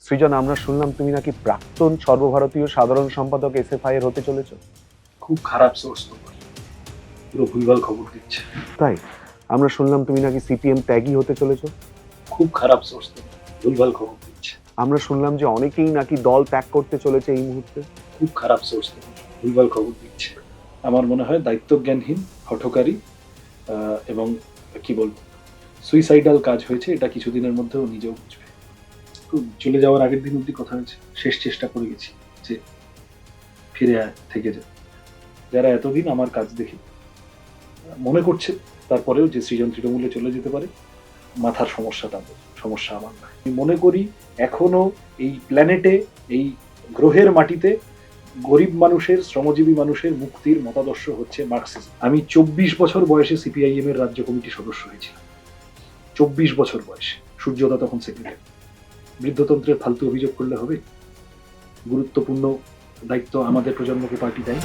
সৃজন, আমরা শুনলাম তুমি নাকি প্রাক্তন সর্বভারতীয় সাধারণ সম্পাদক এসএফআই এর হতে চলেছো। খুব খারাপ সোর্স তোমার, পুরো ভুলভাল খবর দিচ্ছে। তাই? আমরা শুনলাম তুমি নাকি সিপিএম ত্যাগী হতে চলেছো। খুব খারাপ সোর্স তোমার, ভুলভাল খবর দিচ্ছে। আমরা শুনলাম যে অনেকেই নাকি দল ত্যাগ করতে চলেছে এই মুহূর্তে। খুব খারাপ সোর্স তোমার, ভুলভাল খবর দিচ্ছে। আমার মনে হয় দায়িত্বজ্ঞানহীন, হঠকারী এবং কি বলবো সুইসাইডাল কাজ হয়েছে। এটা কিছুদিনের মধ্যেও নিজেও বুঝবে। চলে যাওয়ার আগের দিন অব্দি কথা হয়েছে, শেষ চেষ্টা করে গেছি যে ফিরে আয়, থেকে যা। যারা এতদিন আমার কাজ দেখে মনে করছে তারপরেও যে সৃজন তৃণমূলে চলে যেতে পারে, মাথার সমস্যা তাদের, সমস্যা আমার নয়। আমি মনে করি এখনো এই প্ল্যানেটে, এই গ্রহের মাটিতে গরিব মানুষের, শ্রমজীবী মানুষের মুক্তির মতাদর্শ হচ্ছে মার্কসিজম। আমি 24 বছর বয়সে সিপিআইএম এর রাজ্য কমিটির সদস্য হয়েছিলাম। 24 বছর বয়সে। সূর্যদা তখন সেক্রেটারি। বৃদ্ধতন্ত্রের ফালতু অভিযোগ করলে হবে? গুরুত্বপূর্ণ দায়িত্ব আমাদের প্রজন্মকে পার্টি দেয়।